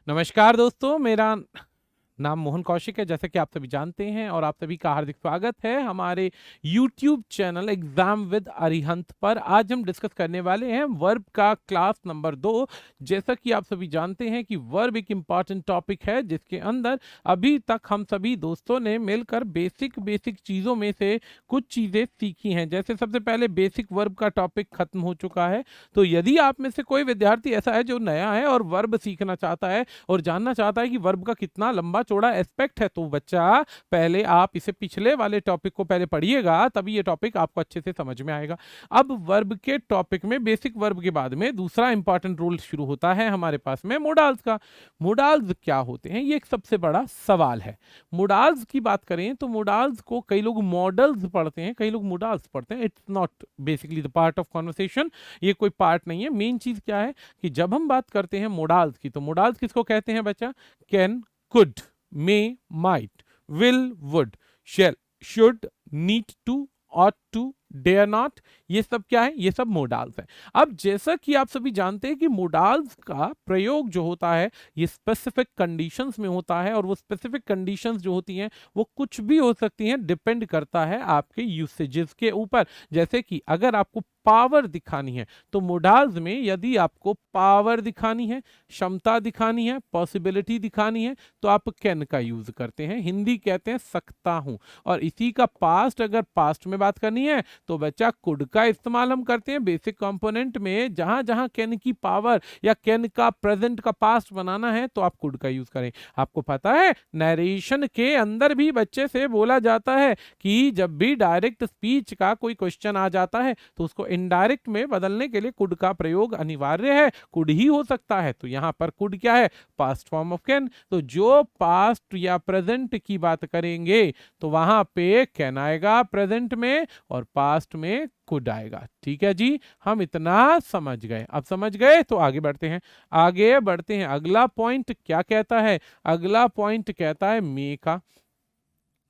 नमस्कार दोस्तों, मेरा नाम मोहन कौशिक है, जैसा कि आप सभी जानते हैं, और आप सभी का हार्दिक स्वागत है हमारे YouTube channel exam with Arihant पर। आज हम डिस्कस करने वाले हैं वर्ब का क्लास नंबर 2। जैसा कि आप सभी जानते हैं कि वर्ब एक इम्पॉर्टेंट टॉपिक है, जिसके अंदर अभी तक हम सभी दोस्तों ने मिलकर बेसिक बेसिक चीज़ों में से कुछ चीज़ें सीखी हैं। जैसे सबसे पहले बेसिक वर्ब का टॉपिक खत्म हो चुका है। तो यदि आप में से कोई विद्यार्थी ऐसा है जो नया है और वर्ब सीखना चाहता है और जानना चाहता है कि वर्ब का कितना लंबा चौड़ा एस्पेक्ट है, तो बच्चा पहले आप इसे पिछले वाले टॉपिक को पहले पढ़िएगा, तभी ये टॉपिक आपको अच्छे से समझ में आएगा। अब वर्ब के टॉपिक में बेसिक वर्ब के बाद में दूसरा इंपॉर्टेंट रूल शुरू होता है हमारे पास में मोडाल्स का। मोडाल्स क्या होते हैं, ये एक सबसे बड़ा सवाल है। मोडाल्स की बात करें तो मोडाल्स को कई लोग मॉडल्स पढ़ते हैं, कई लोग मोडाल्स पढ़ते हैं। It's not basically the part of conversation, ये कोई पार्ट नहीं है। मेन चीज क्या है कि जब हम बात करते हैं मोडाल्स की, तो मोडाल्स किसको कहते हैं बच्चा? Can, could, may, might, will, would, shall, should, need to, ought to, dare not, ये सब क्या है? ये सब मोडाल्स है। अब जैसा कि आप सभी जानते हैं कि मोडाल्स का प्रयोग जो होता है ये स्पेसिफिक कंडीशंस में होता है, और वो स्पेसिफिक कंडीशंस जो होती हैं वो कुछ भी हो सकती हैं, डिपेंड करता है आपके यूसेजेस के ऊपर। जैसे कि अगर आपको पावर दिखानी है तो मोडाल्स में यदि आपको पावर दिखानी है, क्षमता दिखानी है, पॉसिबिलिटी दिखानी है, तो आप कैन का यूज करते हैं। हिंदी कहते हैं सकता हूं। और इसी का पास्ट, अगर पास्ट में बात करनी है तो बच्चा कुड का इस्तेमाल हम करते हैं बेसिक कंपोनेंट में। जहां जहां कैन की पावर या कैन का प्रेजेंट का पास्ट बनाना है तो आप कुड का यूज करें। आपको पता है नरेशन के अंदर भी बच्चे से बोला जाता है कि जब भी डायरेक्ट स्पीच का कोई क्वेश्चन आ जाता है तो उसको इनडायरेक्ट में बदलने के लिए कुड का प्रयोग अनिवार्य है। कुड ही हो सकता है, तो यहां पर कुड क्या है? Past form of can. तो जो पास्ट या प्रेजेंट की बात करेंगे तो वहां पे कैन आएगा प्रेजेंट में, और पास्ट में कुड आएगा। ठीक है जी, हम इतना समझ गए। अब समझ गए तो आगे बढ़ते हैं। आगे बढ़ते हैं, अगला पॉइंट क्या कहता है? अगला पॉइंट कहता है मे का।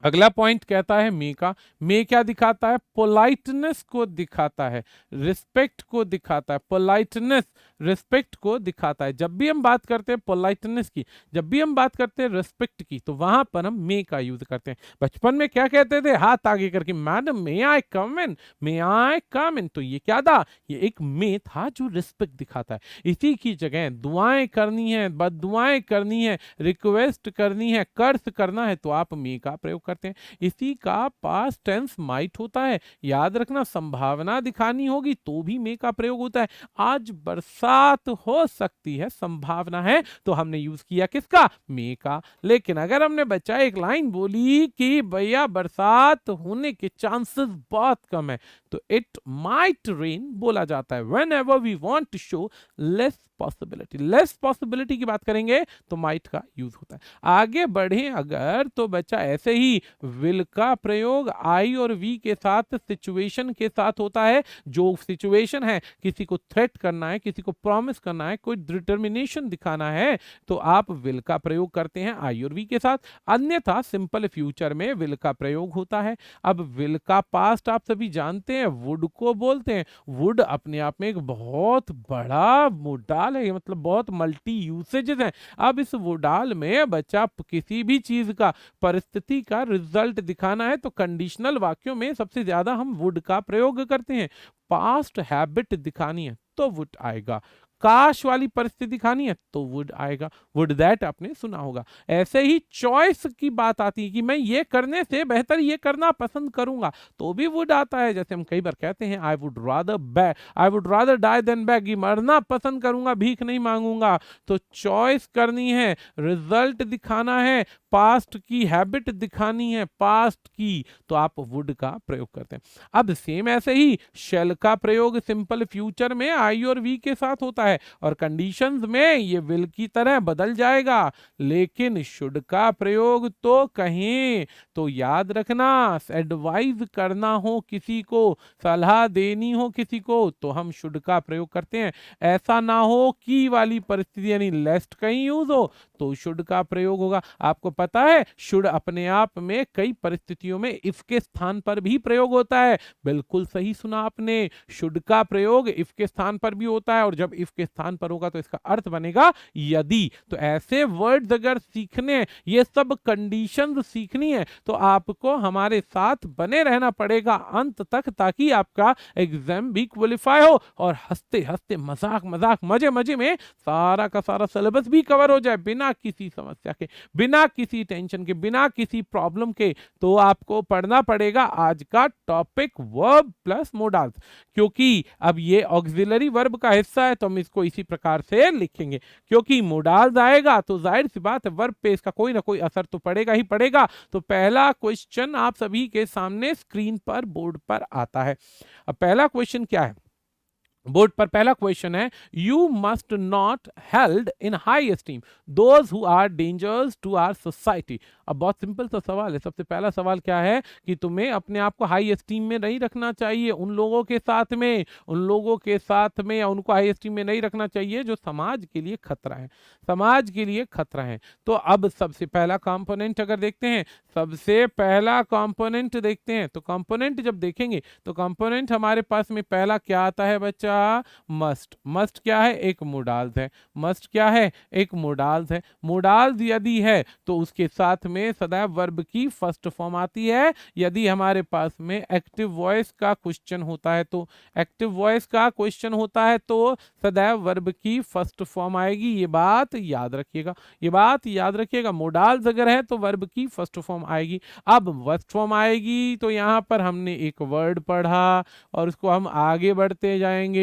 अगला पॉइंट कहता है मे का। मे क्या दिखाता है? पोलाइटनेस को दिखाता है, रिस्पेक्ट को दिखाता है। पोलाइटनेस रिस्पेक्ट को दिखाता है। जब भी हम बात करते हैं पोलाइटनेस की, जब भी हम बात करते हैं रिस्पेक्ट की, तो वहां पर हम मे का यूज करते हैं। बचपन में क्या कहते थे? हाथ आगे करके, मैडम मे आई कम इन, मे आई कम इन। तो ये क्या था? ये एक मे था जो रिस्पेक्ट दिखाता है। इसी की जगह दुआएं करनी है, बददुआएं करनी है, रिक्वेस्ट करनी है, कर्ज करना है, तो आप मे का प्रयोग करते हैं। इसी का पास्ट टेंस माइट होता है। याद रखना, संभावना दिखानी होगी तो भी मे का प्रयोग होता है। आज बरसात हो सकती है, संभावना है, तो हमने यूज किया किसका? मे का। लेकिन अगर हमने बच्चा एक लाइन बोली कि भैया बरसात होने के चांसेस बहुत कम है, तो इट माइट रेन बोला जाता है। Whenever we want to show less possibility, less possibility की बात करेंगे तो माइट का यूज होता है। आगे बढ़े अगर, तो बच्चा ऐसे ही विल का प्रयोग आई और वी के साथ सिचुएशन के साथ होता है। जो सिचुएशन है, किसी को थ्रेट करना है, किसी को प्रॉमिस करना है, कोई डिटर्मिनेशन दिखाना है, तो आप विल का प्रयोग करते हैं आई और वी के साथ। अन्यथा सिंपल फ्यूचर में विल का प्रयोग होता है। अब विल का पास्ट आप सभी जानते हैं, वुड को बोलते हैं। वुड अपने आप में एक बहुत बड़ा मोडाल है, मतलब बहुत मल्टी यूसेजेस हैं। अब इस वोडाल में बच्चा किसी भी चीज का, परिस्थिति का रिजल्ट दिखाना है तो कंडीशनल वाक्यों में सबसे ज्यादा हम वुड का प्रयोग करते हैं। पास्ट हैबिट दिखानी है तो वुड आएगा। काश वाली परिस्थिति दिखानी है तो वुड आएगा। वुड दैट आपने सुना होगा। ऐसे ही चॉइस की बात आती है कि मैं ये करने से बेहतर ये करना पसंद करूंगा, तो भी वुड आता है। जैसे हम कई बार कहते हैं I would rather die than beg, मरना पसंद करूंगा, भीख नहीं मांगूंगा। तो चॉइस करनी है, रिजल्ट दिखाना है, पास्ट की हैबिट दिखानी है, पास्ट की, तो आप वुड का प्रयोग करते हैं। अब सेम ऐसे ही शेल का प्रयोग सिंपल फ्यूचर में आई और वी के साथ होता है, और कंडीशंस में ये विल की तरह बदल जाएगा। लेकिन शुड का प्रयोग तो कहें तो याद रखना, एडवाइज करना हो किसी को, सलाह देनी हो किसी को, तो हम शुड का प्रयोग करते हैं। ऐसा ना हो की वाली परिस्थिति यानी लेस्ट कहीं यूज हो तो शुड का प्रयोग होगा। आपको पता है शुड अपने आप में कई परिस्थितियों में इफ के स्थान पर भी प्रयोग होता है। बिल्कुल सही सुना आपने, शुड का प्रयोग इफ के स्थान पर भी होता है, और जब इफ के स्थान पर होगा तो इसका अर्थ बनेगा यदि। तो ऐसे वर्ड्स अगर सीखने, ये सब कंडीशंस सीखनी है तो आपको हमारे साथ बने रहना पड़ेगा अंत तक, ताकि आपका एग्जाम भी क्वालिफाई हो और हंसते हंसते मजाक मजाक मजे मजे में सारा का सारा सिलेबस भी कवर हो जाए बिना किसी समस्या के, बिना किसी टेंशन के, बिना किसी प्रॉब्लम के। तो आपको पढ़ना पड़ेगा आज का टॉपिक वर्ब प्लस मोडाल्स, क्योंकि अब ये ऑक्सिलरी वर्ब का हिस्सा है तो हम इसको इसी प्रकार से लिखेंगे। क्योंकि मोडाल्स आएगा तो जाहिर सी बात है वर्ब पे इसका कोई ना कोई असर तो पड़ेगा ही पड़ेगा। तो पहला क्वेश्चन आप सभी के सामने स्क्रीन पर, बोर्ड पर आता है। अब पहला क्वेश्चन क्या है बोर्ड पर? पहला क्वेश्चन है, you must not held in high esteem those who are dangers to our society. अब बहुत सिंपल सा सवाल है। सबसे पहला सवाल क्या है कि तुम्हें अपने आप को हाई एस्टीम में नहीं रखना चाहिए उन लोगों के साथ में, उन लोगों के साथ में, या उनको हाई एस्टीम में नहीं रखना चाहिए जो समाज के लिए खतरा है, समाज के लिए खतरा है। तो अब सबसे पहला कंपोनेंट अगर देखते हैं, सबसे पहला कंपोनेंट देखते हैं, तो कंपोनेंट जब देखेंगे तो कंपोनेंट हमारे पास में पहला क्या आता है बच्चा? मस्ट। मस्ट क्या है? एक मोडाल्स है। मस्ट क्या है? एक मोडाल्स है। मोडाल्स यदि है तो उसके साथ में सदैव वर्ब की फर्स्ट फॉर्म आती है। यदि हमारे पास में एक्टिव वॉइस का क्वेश्चन होता है तो, एक्टिव वॉइस का क्वेश्चन होता है तो सदैव वर्ब की फर्स्ट फॉर्म आएगी। ये बात याद रखिएगा, ये बात याद रखिएगा। मोडाल्स अगर है तो वर्ब की फर्स्ट फॉर्म आएगी। अब फर्स्ट फॉर्म आएगी तो यहाँ पर हमने एक वर्ड पढ़ा और उसको हम आगे बढ़ते जाएंगे।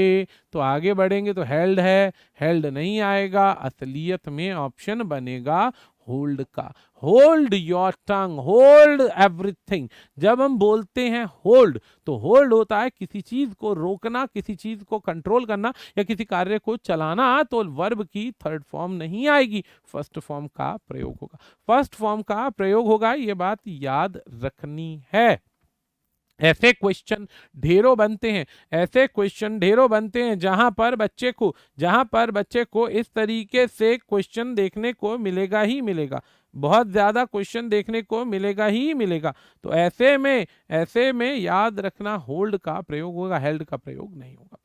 तो आगे बढ़ेंगे तो हेल्ड है, हेल्ड नहीं आएगा, असलियत में ऑप्शन बनेगा होल्ड का। Hold your tongue, hold everything. जब हम बोलते हैं होल्ड तो होल्ड होता है किसी चीज को रोकना, किसी चीज को कंट्रोल करना या किसी कार्य को चलाना। तो वर्ब की थर्ड फॉर्म नहीं आएगी, फर्स्ट फॉर्म का प्रयोग होगा, फर्स्ट फॉर्म का प्रयोग होगा। ये बात याद रखनी है। ऐसे क्वेश्चन ढेरों बनते हैं, ऐसे क्वेश्चन ढेरों बनते हैं जहां पर बच्चे को इस तरीके से क्वेश्चन देखने को मिलेगा ही मिलेगा, बहुत ज्यादा क्वेश्चन देखने को मिलेगा ही मिलेगा। तो ऐसे में याद रखना होल्ड का प्रयोग होगा, हेल्ड का प्रयोग नहीं होगा।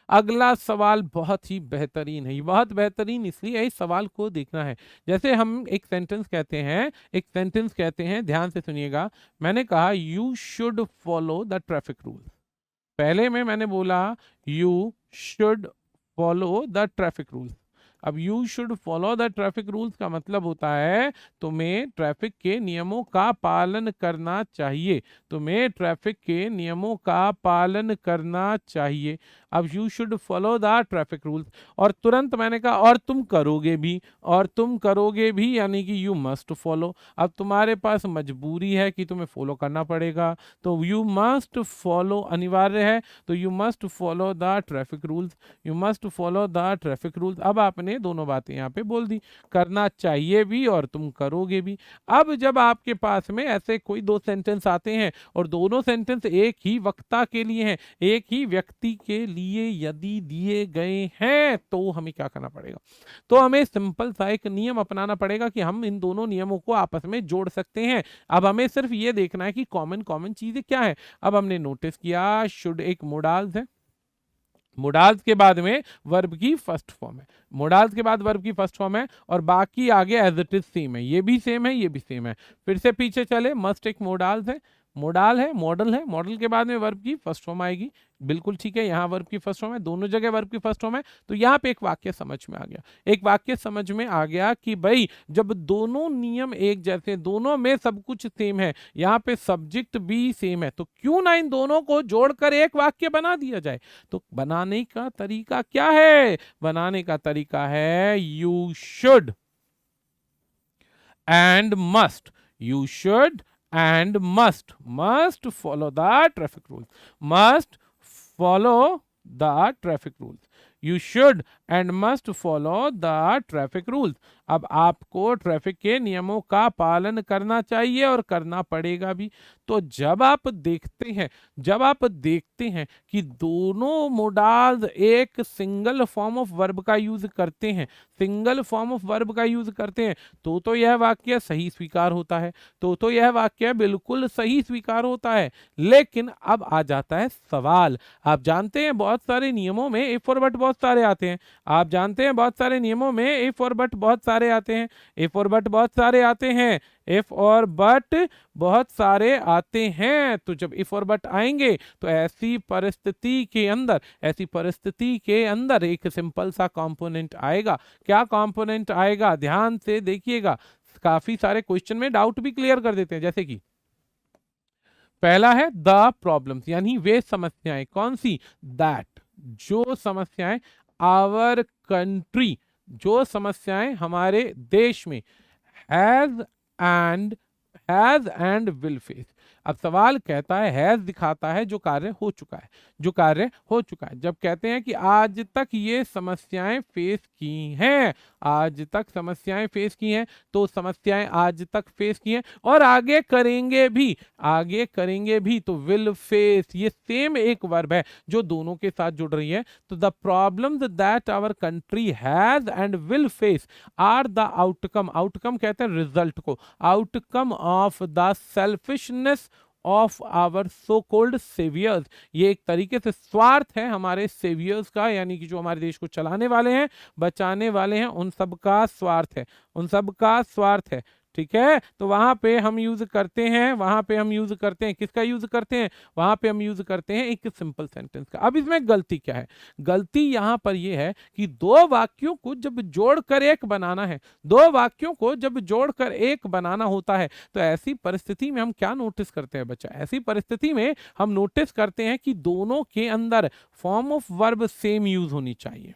अगला सवाल बहुत ही बेहतरीन है, बहुत बेहतरीन इसलिए इस सवाल को देखना है। जैसे हम एक सेंटेंस कहते हैं, ध्यान से सुनिएगा। मैंने कहा you should follow the traffic rule. पहले में मैंने बोला you should follow the traffic rules. अब you should follow the traffic rules का मतलब होता है तुम्हें ट्रैफिक के नियमों का पालन करना चाहिए, तुम्हें ट्रैफिक के नियमों का पालन करना चाहिए। अब you should follow the traffic rules और तुरंत मैंने कहा और तुम करोगे भी, और तुम करोगे भी यानी कि यू मस्ट फॉलो। अब तुम्हारे पास मजबूरी है कि तुम्हें फॉलो करना पड़ेगा, तो यू मस्ट फॉलो अनिवार्य है, तो you must follow the traffic rules, you must follow the traffic rules. अब आपने दोनों बातें यहाँ पे बोल दी, करना चाहिए भी और तुम करोगे भी। अब जब आपके पास में ऐसे कोई दो सेंटेंस आते हैं और दोनों सेंटेंस एक ही वक्ता के लिए हैं, एक ही व्यक्ति के लिए यदि दिए गए हैं, तो हमें क्या करना पड़ेगा? तो हमें सिंपल सा एक नियम अपनाना पड़ेगा कि हम इन दोनों नियमों को आपस में जोड़ सकते हैं। अब हमें सिर्फ ये देखना है कि कॉमन चीजें क्या है। अब हमने नोटिस किया शुड एक मोडाल्स है, मोडाल्स के बाद में वर्ब की फर्स्ट फॉर्म है, मोडाल्स के बाद वर्ब की फर्स्ट फॉर्म है और बाकी आगे एज इट इज सेम है, ये भी सेम है, ये भी सेम है। फिर से पीछे चले, मस्ट एक मोडाल्स है, मोडाल है, मॉडल है, मॉडल के बाद में वर्ब की फर्स्ट फॉर्म आएगी, बिल्कुल ठीक है। यहाँ वर्ब की फर्स्ट फॉर्म है, दोनों जगह वर्ब की फर्स्ट फॉर्म है। तो यहाँ पे एक वाक्य समझ में आ गया, एक वाक्य समझ में आ गया कि भाई जब दोनों नियम एक जैसे, दोनों में सब कुछ सेम है, यहाँ पे सब्जेक्ट भी सेम है, तो क्यों ना इन दोनों को जोड़कर एक वाक्य बना दिया जाए। तो बनाने का तरीका क्या है? बनाने का तरीका है you should and must, you should and must follow the traffic rules, must follow the traffic rules, you should and must follow the traffic rules। अब आपको ट्रैफिक के नियमों का पालन करना चाहिए और करना पड़ेगा भी। तो जब आप देखते हैं कि दोनों मोडाल्स एक सिंगल फॉर्म ऑफ वर्ब का यूज करते हैं, तो यह वाक्य सही स्वीकार होता है, तो यह वाक्य बिल्कुल सही स्वीकार होता है। लेकिन अब आ जाता है सवाल। आप जानते हैं बहुत सारे नियमों में इफ और बट बहुत सारे आते हैं। तो जब इफ और बट आएंगे तो ऐसी परिस्थिति के अंदर एक सिंपल सा कंपोनेंट आएगा। क्या कंपोनेंट आएगा, ध्यान से देखिएगा। काफी सारे क्वेश्चन में डाउट भी क्लियर कर देते हैं। जैसे कि पहला है द प्रॉब्लम्स, यानी वे समस्याएं। कौन सी? दैट, जो समस्याएं आवर कंट्री, जो समस्याएं हमारे देश में हैज एंड विल फेस। अब सवाल कहता है, हैज दिखाता है जो कार्य हो चुका है, जब कहते हैं कि आज तक ये समस्याएं फेस की हैं, तो समस्याएं आज तक फेस की हैं और आगे करेंगे भी, तो विल फेस ये सेम एक वर्ब है जो दोनों के साथ जुड़ रही है। तो the problems that our country has and will face are the outcome कहते हैं रिजल्ट को, outcome of the selfishness of our so called saviours. ये एक तरीके से स्वार्थ है हमारे सेवियर्स का, यानी कि जो हमारे देश को चलाने वाले हैं, बचाने वाले हैं, उन सब का स्वार्थ है। ठीक है, तो वहां पे हम यूज करते हैं किसका यूज करते हैं? वहां पे हम यूज करते हैं एक सिंपल सेंटेंस का। अब इसमें गलती क्या है? गलती यहां पर यह है कि दो वाक्यों को जब जोड़कर एक बनाना होता है, तो ऐसी परिस्थिति में हम क्या नोटिस करते हैं बच्चा? ऐसी परिस्थिति में हम नोटिस करते हैं कि दोनों के अंदर form of verb same use होनी चाहिए।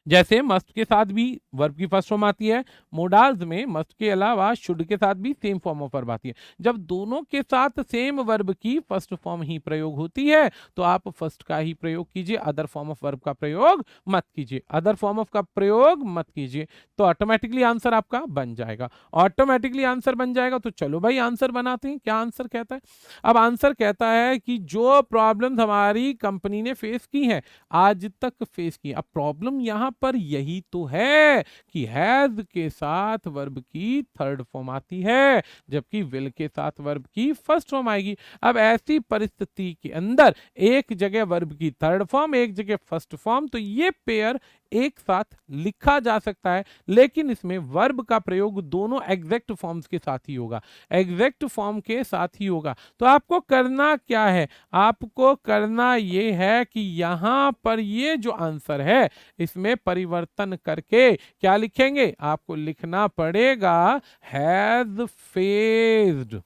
जैसे मस्ट के साथ भी वर्ब की फर्स्ट फॉर्म आती है, मोडाल्स में मस्ट के अलावा शुड के साथ भी सेम फॉर्म ऑफ वर्ब आती है। जब दोनों के साथ सेम वर्ब की फर्स्ट फॉर्म ही प्रयोग होती है, तो आप फर्स्ट का ही प्रयोग कीजिए, अदर फॉर्म ऑफ वर्ब का प्रयोग मत कीजिए। तो ऑटोमेटिकली आंसर आपका बन जाएगा। तो चलो भाई आंसर बनाते हैं। क्या आंसर कहता है? अब आंसर कहता है कि जो प्रॉब्लम्स हमारी कंपनी ने फेस की है, आज तक फेस की। अब प्रॉब्लम यहां पर यही तो है कि हैज के साथ वर्ब की थर्ड फॉर्म आती है, जबकि विल के साथ वर्ब की फर्स्ट फॉर्म आएगी। अब ऐसी परिस्थिति के अंदर एक जगह वर्ब की थर्ड फॉर्म, एक जगह फर्स्ट फॉर्म, तो ये पेयर एक साथ लिखा जा सकता है, लेकिन इसमें वर्ब का प्रयोग दोनों एग्जैक्ट फॉर्म्स के साथ ही होगा। तो आपको करना क्या है? आपको करना ये है कि यहां पर ये जो आंसर है इसमें परिवर्तन करके क्या लिखेंगे? आपको लिखना पड़ेगा हैज फेस्ड।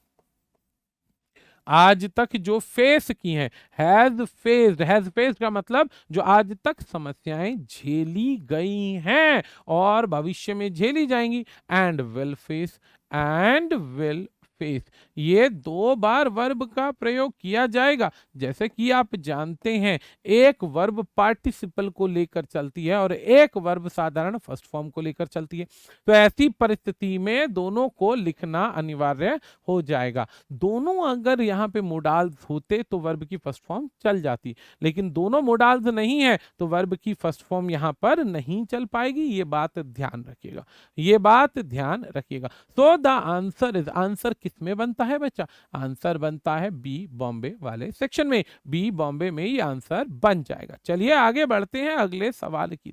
आज तक जो फेस की हैं, हैज फेस्ड का मतलब जो आज तक समस्याएं झेली गई हैं और भविष्य में झेली जाएंगी। एंड विल फेस, ये दो बार वर्ब का प्रयोग किया जाएगा। जैसे कि आप जानते हैं, एक वर्ब पार्टिसिपल को लेकर चलती है और एक वर्ब साधारण फर्स्ट फॉर्म को लेकर चलती है। तो ऐसी परिस्थिति में दोनों को लिखना अनिवार्य हो जाएगा। दोनों अगर यहाँ पे मोडाल्स होते तो वर्ब की फर्स्ट फॉर्म चल जाती, लेकिन दोनों मोडाल्स नहीं है तो वर्ब की फर्स्ट फॉर्म यहाँ पर नहीं चल पाएगी। ये बात ध्यान रखिएगा। सो द आंसर किसमें बनता है बच्चा? आंसर बनता है बी, बॉम्बे वाले सेक्शन में। बी, बॉम्बे में ही आंसर बन जाएगा। चलिए आगे बढ़ते हैं अगले सवाल की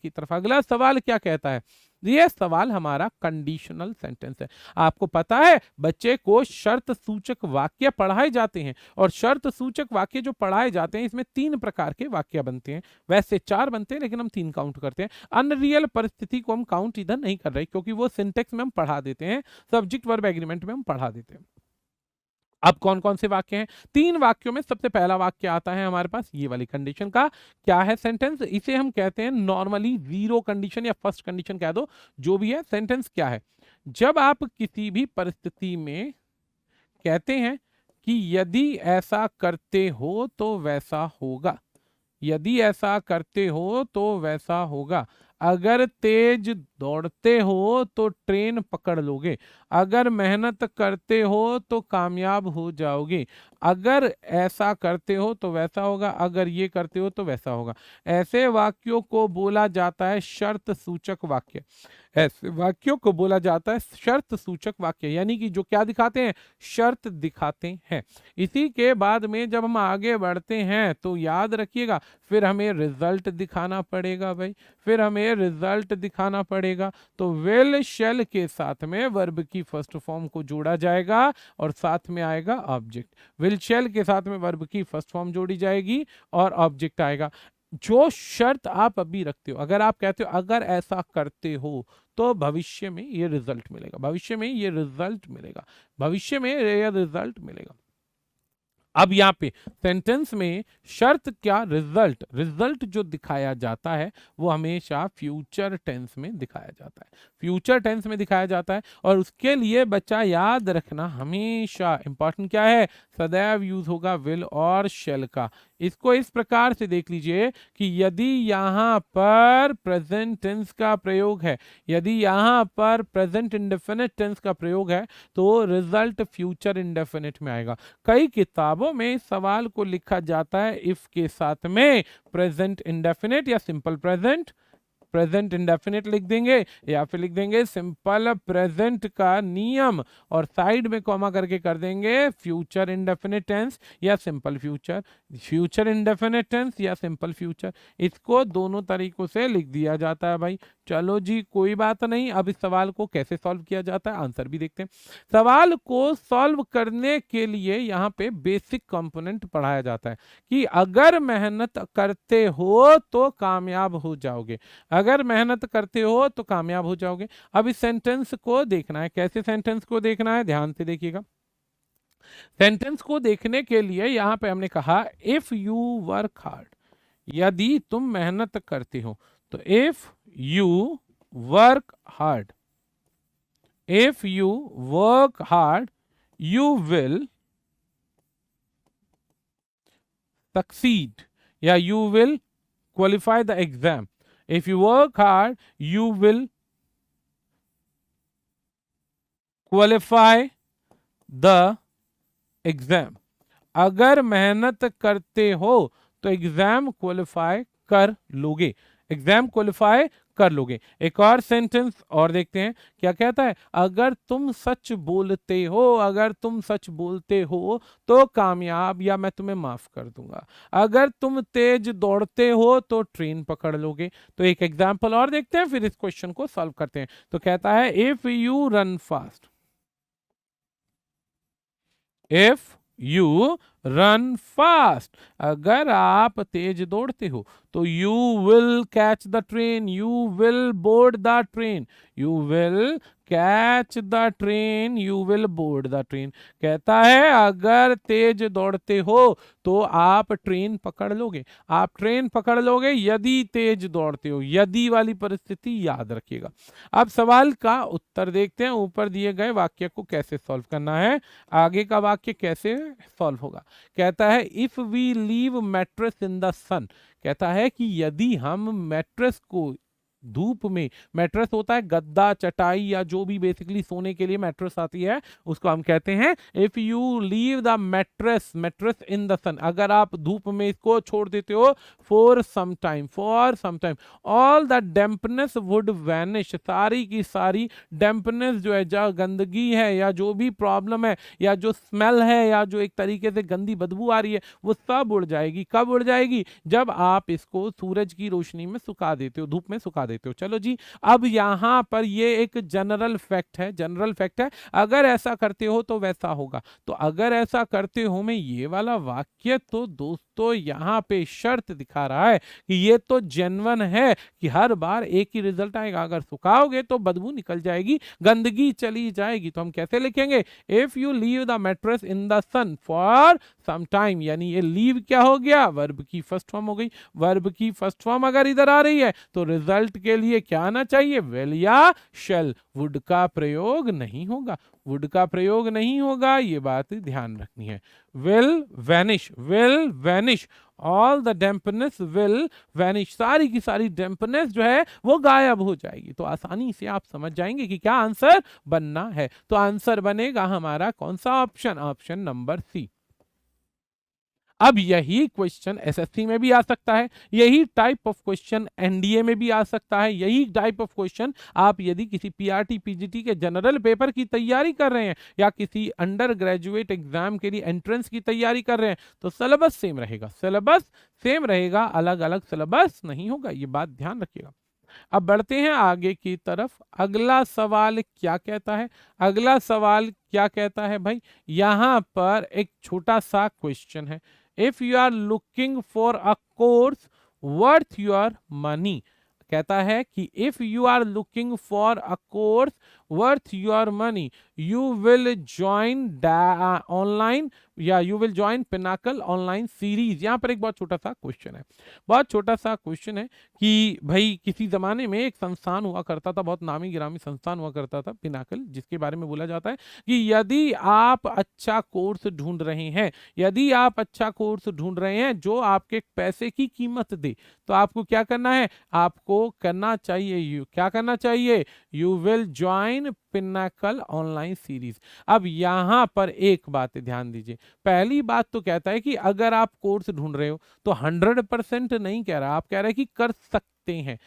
तरफ। अगला सवाल क्या कहता है? ये सवाल हमारा कंडीशनल सेंटेंस है। आपको पता है बच्चे को शर्त सूचक वाक्य पढ़ाए जाते हैं, और शर्त सूचक वाक्य जो पढ़ाए जाते हैं इसमें 3 प्रकार के वाक्य बनते हैं। वैसे 4 बनते हैं लेकिन हम 3 काउंट करते हैं। अनरियल परिस्थिति को हम काउंट इधर नहीं कर रहे क्योंकि वो सिंटेक्स में हम पढ़ा देते हैं, सब्जेक्ट वर्ब एग्रीमेंट में हम पढ़ा देते हैं। अब कौन कौन से वाक्य हैं? 3 वाक्यों में सबसे पहला वाक्य आता है हमारे पास ये वाली कंडीशन का। क्या है सेंटेंस? इसे हम कहते हैं नॉर्मली जीरो कंडीशन या फर्स्ट कंडीशन कह दो, जो भी है। सेंटेंस क्या है? जब आप किसी भी परिस्थिति में कहते हैं कि यदि ऐसा करते हो तो वैसा होगा, अगर तेज दौड़ते हो तो ट्रेन पकड़ लोगे, अगर मेहनत करते हो तो कामयाब हो जाओगे, अगर ऐसा करते हो तो वैसा होगा, अगर ये करते हो तो वैसा होगा। ऐसे वाक्यों को बोला जाता है शर्त सूचक वाक्य। ऐसे वाक्यों को बोला जाता है शर्त सूचक वाक्य, यानी कि जो क्या दिखाते हैं, शर्त दिखाते हैं। इसी के बाद में जब हम आगे बढ़ते हैं तो याद रखिएगा, फिर हमें रिजल्ट दिखाना पड़ेगा भाई, फिर हमें रिजल्ट दिखाना पड़ेगा। तो विल शैल के साथ में वर्ब की फर्स्ट फॉर्म को जोड़ा जाएगा और साथ में आएगा ऑब्जेक्ट। विल शैल के साथ में वर्ब की फर्स्ट फॉर्म जोड़ी जाएगी और ऑब्जेक्ट आएगा। जो शर्त आप अभी रखते हो, अगर आप कहते हो अगर ऐसा करते हो तो भविष्य में ये रिजल्ट मिलेगा, भविष्य में ये रिजल्ट मिलेगा, भविष्य में ये रिजल्ट मिलेगा। अब यहाँ पे सेंटेंस में शर्त क्या, रिजल्ट, रिजल्ट जो दिखाया जाता है वो हमेशा फ्यूचर टेंस में दिखाया जाता है, फ्यूचर टेंस में दिखाया जाता है। और उसके लिए बच्चा याद रखना हमेशा इंपॉर्टेंट क्या है, सदैव यूज होगा विल और शेल का। इसको इस प्रकार से देख लीजिए कि यदि यहाँ पर प्रेजेंट टेंस का प्रयोग है, यदि यहाँ पर प्रेजेंट इंडेफिनिट टेंस का प्रयोग है तो रिजल्ट फ्यूचर इंडेफिनिट में आएगा। कई किताबों में इस सवाल को लिखा जाता है इफ के साथ में प्रेजेंट इंडेफिनिट या सिंपल प्रेजेंट, प्रेजेंट इंडेफिनिट लिख देंगे या फिर लिख देंगे सिंपल प्रेजेंट का नियम और साइड में कॉमा करके कर देंगे फ्यूचर इंडेफिनिट टेंस या simple future, future indefinite tense या सिंपल फ्यूचर। इसको दोनों तरीकों से लिख दिया जाता है भाई। चलो जी कोई बात नहीं, अब इस सवाल को कैसे सॉल्व किया जाता है आंसर भी देखते हैं। सवाल को सॉल्व करने के लिए यहाँ पे बेसिक कंपोनेंट पढ़ाया जाता है कि अगर मेहनत करते हो तो कामयाब हो जाओगे, अगर मेहनत करते हो तो कामयाब हो जाओगे। अब इस सेंटेंस को देखना है, कैसे सेंटेंस को देखना है ध्यान से देखिएगा। सेंटेंस को देखने के लिए यहां पे हमने कहा इफ यू वर्क हार्ड, यदि तुम मेहनत करते हो, तो if you work hard, if you work hard you will succeed या you will qualify the exam. If you work hard, you will qualify the exam. अगर मेहनत करते हो तो एग्जाम क्वालिफाई कर लोगे, एग्जाम क्वालिफाई कर लोगे। एक और सेंटेंस और देखते हैं क्या कहता है, अगर तुम सच बोलते हो, अगर तुम सच बोलते हो तो कामयाब या मैं तुम्हें माफ कर दूंगा, अगर तुम तेज दौड़ते हो तो ट्रेन पकड़ लोगे। तो एक एग्जाम्पल और देखते हैं फिर इस क्वेश्चन को सॉल्व करते हैं। तो कहता है if you run fast, if you run fast, अगर आप तेज दौड़ते हो तो you will catch the train, you will board the train, you will catch the train, you will board the train. कहता है अगर तेज दौड़ते हो तो आप ट्रेन पकड़ लोगे, आप ट्रेन पकड़ लोगे यदि तेज दौड़ते हो, यदि वाली परिस्थिति याद रखिएगा। अब सवाल का उत्तर देखते हैं, ऊपर दिए गए वाक्य को कैसे सॉल्व करना है, आगे का वाक्य कैसे सॉल्व होगा। कहता है if we leave mattress in the sun, कहता है कि यदि हम मैट्रेस को धूप में, मैट्रेस होता है गद्दा चटाई या जो भी बेसिकली सोने के लिए मैट्रेस आती है उसको हम कहते हैं if you leave the mattress, mattress in the sun, अगर आप धूप में इसको छोड़ देते हो for some time, for some time, all the dampness would vanish, सारी की सारी डैम्पनेस जो है, जो गंदगी है या जो भी प्रॉब्लम है या जो स्मेल है या जो एक तरीके से गंदी बदबू आ रही है वो सब उड़ जाएगी। कब उड़ जाएगी, जब आप इसको सूरज की रोशनी में सुखा देते हो, धूप में सुखा देते हो। चलो जी, अब यहां पर ये एक जनरल फैक्ट है, जनरल फैक्ट है, अगर ऐसा करते हो तो वैसा होगा। तो अगर ऐसा करते हो में ये वाला वाक्य तो दोस्तों यहां पे शर्त दिखा रहा है कि ये तो जेन्युइन है कि हर बार एक ही रिजल्ट आएगा, अगर सुखाओगे तो बदबू निकल जाएगी, गंदगी चली जाएगी। तो हम कैसे लिखेंगे, if you leave the mattress in the sun for some time, यानी ये लीव क्या हो गया, वर्ब की फर्स्ट फॉर्म हो गई। वर्ब की फर्स्ट फॉर्म अगर इधर आ रही है तो रिजल्ट के लिए क्या आना चाहिए, विल या शैल, वुड का प्रयोग नहीं होगा, वुड का प्रयोग नहीं होगा, ये बात ध्यान रखनी है। Will vanish, will vanish vanish, all the dampness will vanish, सारी की सारी डैम्पनेस जो है वो गायब हो जाएगी। तो आसानी से आप समझ जाएंगे कि क्या आंसर बनना है। तो आंसर बनेगा हमारा कौन सा ऑप्शन, ऑप्शन नंबर सी। अब यही क्वेश्चन एसएससी में भी आ सकता है, यही टाइप ऑफ क्वेश्चन एनडीए में भी आ सकता है, यही टाइप ऑफ क्वेश्चन आप यदि किसी पीआरटी पीजीटी के जनरल पेपर की तैयारी कर रहे हैं या किसी अंडर ग्रेजुएट एग्जाम के लिए एंट्रेंस की तैयारी कर रहे हैं तो सिलेबस सेम रहेगा, सिलेबस सेम रहेगा, अलग अलग सिलेबस नहीं होगा, ये बात ध्यान रखिएगा। अब बढ़ते हैं आगे की तरफ। अगला सवाल क्या कहता है, अगला सवाल क्या कहता है भाई, यहां पर एक छोटा सा क्वेश्चन है। If you are looking for a course worth your money, कहता है कि if you are looking for a course worth your money you will join online या you will join Pinnacle online series. यहां पर एक बहुत छोटा सा क्वेश्चन है, बहुत छोटा सा क्वेश्चन है कि भाई किसी जमाने में एक संस्थान हुआ करता था, बहुत नामी गिरामी संस्थान हुआ करता था पिनाकल, जिसके बारे में बोला जाता है कि यदि आप अच्छा कोर्स ढूंढ रहे हैं, यदि आप अच्छा कोर्स ढूंढ रहे हैं जो आपके पैसे की कीमत दे, तो आपको क्या करना है, आपको करना चाहिए, क्या करना चाहिए, you will join Pinnacle online series. अब यहां पर एक बात ध्यान दीजिए, पहली बात तो कहता है कि अगर आप कोर्स ढूंढ रहे हो तो 100% नहीं कह रहा, आप कह रहे हैं कि कर सकते हैं,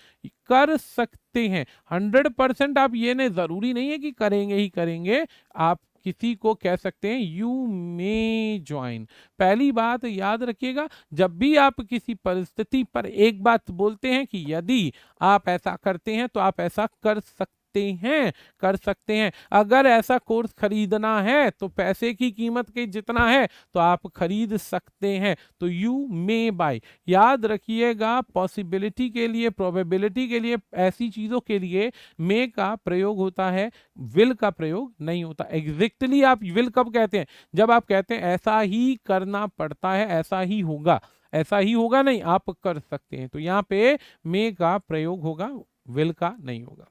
कर सकते हैं। 100% आप ये नहीं, जरूरी नहीं है कि करेंगे ही करेंगे, आप किसी को कह सकते हैं यू मे ज्वाइन। पहली बात याद रखिएगा, जब भी आप किसी परिस्थिति पर एक बात बोलते हैं कि यदि आप ऐसा करते हैं तो आप ऐसा कर सकते हैं, कर सकते हैं। अगर ऐसा कोर्स खरीदना है तो पैसे की कीमत के जितना है तो आप खरीद सकते हैं, तो यू मे बाय। याद रखिएगा, पॉसिबिलिटी के लिए, प्रोबेबिलिटी के लिए, ऐसी चीजों के लिए मे का प्रयोग होता है, विल का प्रयोग नहीं होता। एग्जैक्टली आप विल कब कहते हैं, जब आप कहते हैं ऐसा ही करना पड़ता है, ऐसा ही होगा, ऐसा ही होगा नहीं, आप कर सकते हैं, तो यहां पे मे का प्रयोग होगा, विल का नहीं होगा।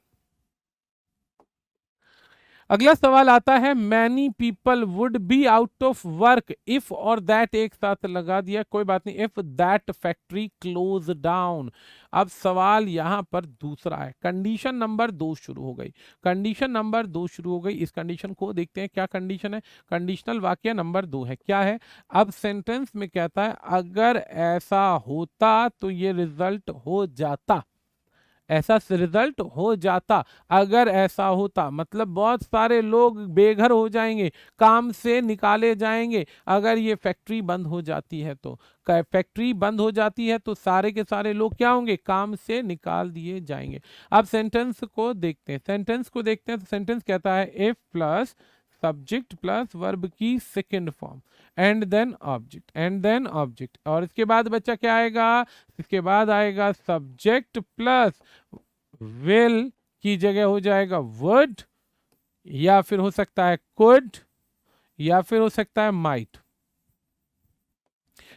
अगला सवाल आता है, many people would be out of work if, और दैट एक साथ लगा दिया, कोई बात नहीं, if that factory close down. अब सवाल यहां पर दूसरा है, कंडीशन नंबर 2 शुरू हो गई, कंडीशन नंबर 2 शुरू हो गई। इस कंडीशन को देखते हैं, क्या कंडीशन है, कंडीशनल वाक्य नंबर 2 है, क्या है। अब सेंटेंस में कहता है अगर ऐसा होता तो ये रिजल्ट हो जाता, ऐसा रिजल्ट हो जाता, अगर ऐसा होता मतलब बहुत सारे लोग बेघर हो जाएंगे, काम से निकाले जाएंगे, अगर ये फैक्ट्री बंद हो जाती है तो, फैक्ट्री बंद हो जाती है तो सारे के सारे लोग क्या होंगे, काम से निकाल दिए जाएंगे। अब सेंटेंस को देखते हैं, सेंटेंस को देखते हैं, तो सेंटेंस कहता है if plus subject plus verb की second form and then object, and then object, और इसके बाद बच्चा क्या आएगा, इसके बाद आएगा सब्जेक्ट प्लस विल की जगह हो जाएगा वुड, या फिर हो सकता है कुड, या फिर हो सकता है माइट।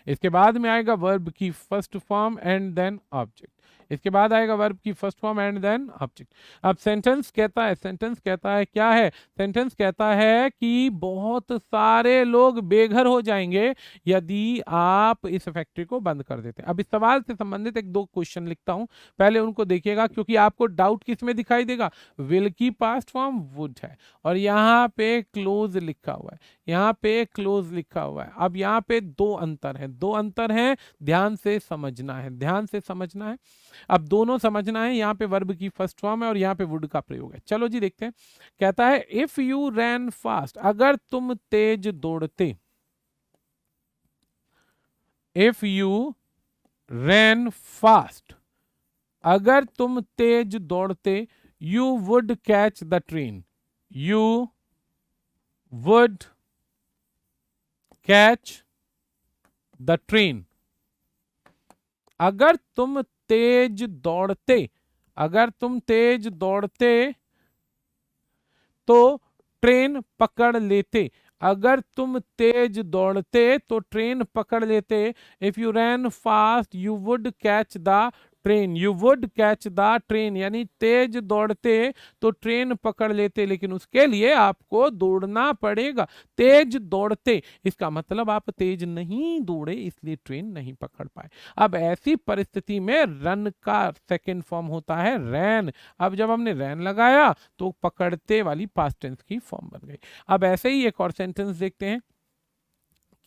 इसके बाद में आएगा वर्ब की first form and then object, इसके बाद आएगा वर्ब की first form and then object. अब सेंटेंस कहता है, सेंटेंस कहता है क्या है, सेंटेंस कहता है कि बहुत सारे लोग बेघर हो जाएंगे यदि आप इस फैक्ट्री को बंद कर देते हैं। अब इस सवाल से संबंधित एक दो क्वेश्चन लिखता हूं, पहले उनको देखिएगा, क्योंकि आपको डाउट किस में दिखाई देगा, विल की पास्ट फॉर्म वुड है और यहाँ पे क्लोज लिखा हुआ है, यहाँ पे क्लोज लिखा हुआ है। अब यहाँ पे दो अंतर है, दो अंतर है, ध्यान से समझना है, ध्यान से समझना है। अब दोनों समझना है, यहां पे वर्ब की फर्स्ट फॉर्म है और यहां पे वुड का प्रयोग है। चलो जी देखते हैं, कहता है इफ यू रैन फास्ट, अगर तुम तेज दौड़ते, इफ यू रैन फास्ट, अगर तुम तेज दौड़ते, you would catch the train, you would catch the train. अगर तुम तेज दौड़ते, अगर तुम तेज दौड़ते तो ट्रेन पकड़ लेते, अगर तुम तेज दौड़ते तो ट्रेन पकड़ लेते। If you ran fast you would catch the train, you would catch the train, यानी तेज दौड़ते तो ट्रेन पकड़ लेते, लेकिन उसके लिए आपको दौड़ना पड़ेगा। तेज दौड़ते, इसका मतलब आप तेज नहीं दौड़े इसलिए ट्रेन नहीं पकड़ पाए। अब ऐसी परिस्थिति में रन का सेकंड फॉर्म होता है रैन। अब जब हमने रैन लगाया तो पकड़ते वाली पास्ट टेंस की फॉर्म बन गई। अब ऐसे ही एक और सेंटेंस देखते हैं,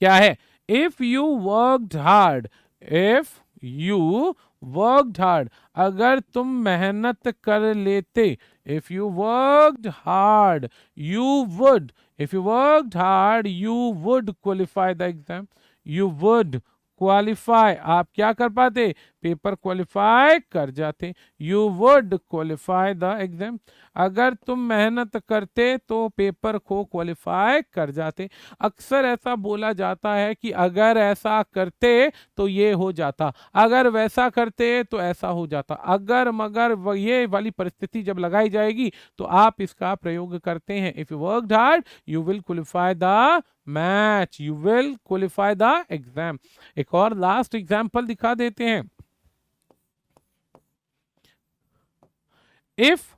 क्या है? If you worked hard, if you worked hard, अगर तुम मेहनत कर लेते, if you worked hard you would, if you worked hard you would qualify the exam, you would qualify, आप क्या कर पाते? पेपर क्वालिफाई कर जाते, you would qualify the exam. अगर तुम मेहनत करते तो पेपर को क्वालिफाई कर जाते। अक्सर ऐसा बोला जाता है कि अगर ऐसा करते तो ये हो जाता, अगर वैसा करते तो ऐसा हो जाता, अगर मगर ये वाली परिस्थिति जब लगाई जाएगी तो आप इसका प्रयोग करते हैं। If you worked hard you will qualify the match, you will qualify the exam. एक और लास्ट एग्जाम्पल दिखा देते हैं। इफ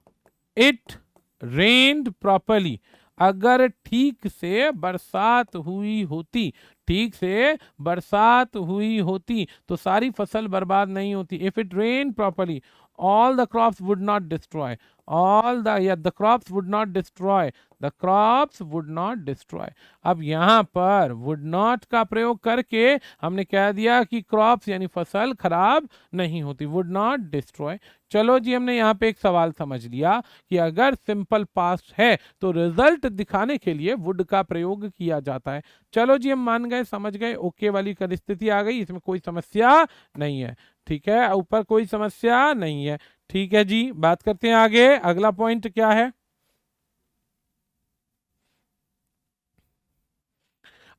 इट रेन्ड प्रॉपरली, अगर ठीक से बरसात हुई होती, ठीक से बरसात हुई होती तो सारी फसल बर्बाद नहीं होती। If it rain properly all the crops would not destroy, the crops would not destroy, the crops would not destroy। अब यहाँ पर would not का प्रयोग करके हमने कह दिया कि crops यानी फसल खराब नहीं होती, would not destroy। चलो जी, हमने यहाँ पे एक सवाल समझ लिया कि अगर सिंपल पास्ट है तो रिजल्ट दिखाने के लिए would का प्रयोग किया जाता है। चलो जी, हम मान गए, समझ गए, ओके वाली परिस्थिति आ गई, इसमें कोई समस्या नहीं है। ठीक है, ऊपर कोई समस्या नहीं है। ठीक है जी, बात करते हैं आगे। अगला पॉइंट क्या है?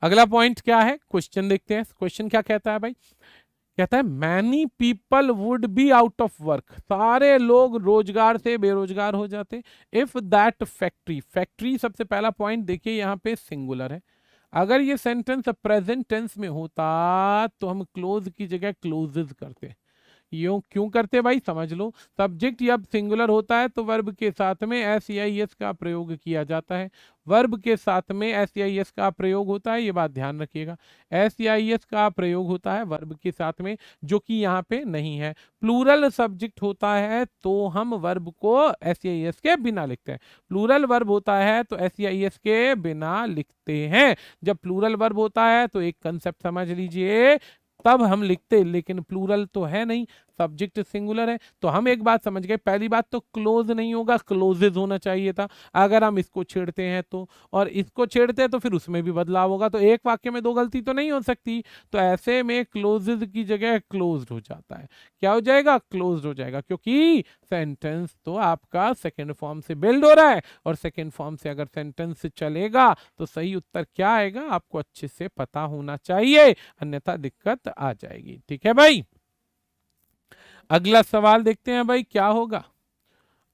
अगला पॉइंट क्या है? क्वेश्चन देखते हैं। क्वेश्चन क्या कहता है भाई? कहता है many people would be out of work, सारे लोग रोजगार से बेरोजगार हो जाते। इफ दैट फैक्ट्री, फैक्ट्री सबसे पहला पॉइंट देखिए यहाँ पे सिंगुलर है। अगर ये सेंटेंस प्रेजेंट टेंस में होता तो हम क्लोज की जगह क्लोजेज करते। यूं क्यों करते भाई? समझ लो, सब्जेक्ट जब सिंगुलर होता है तो वर्ब के साथ में एस आई एस का प्रयोग किया जाता है। वर्ब के साथ में एस आई एस का प्रयोग होता है, ये बात ध्यान रखिएगा। एस आई एस का प्रयोग होता है वर्ब के साथ में, जो कि यहाँ पे नहीं है। प्लूरल सब्जेक्ट होता है तो हम वर्ब को एस आई एस के बिना लिखते हैं। प्लूरल वर्ब होता है तो एस आई एस के बिना लिखते हैं। जब प्लूरल वर्ब होता है तो एक कंसेप्ट समझ लीजिए, तब हम लिखते, लेकिन प्लूरल तो है नहीं, सब्जेक्ट सिंगुलर है। तो हम एक बात समझ गए, पहली बात तो क्लोज नहीं होगा, क्लोजेज होना चाहिए था। अगर हम इसको छेड़ते हैं तो, और इसको छेड़ते हैं तो फिर उसमें भी बदलाव होगा, तो एक वाक्य में दो गलती तो नहीं हो सकती। तो ऐसे में क्लोजेज की जगह क्लोज्ड हो जाता है। क्या हो जाएगा? क्लोज्ड हो जाएगा, क्योंकि सेंटेंस तो आपका सेकेंड फॉर्म से बिल्ड हो रहा है, और सेकेंड फॉर्म से अगर सेंटेंस चलेगा तो सही उत्तर क्या आएगा आपको अच्छे से पता होना चाहिए, अन्यथा दिक्कत आ जाएगी। ठीक है भाई, अगला सवाल देखते हैं भाई क्या होगा।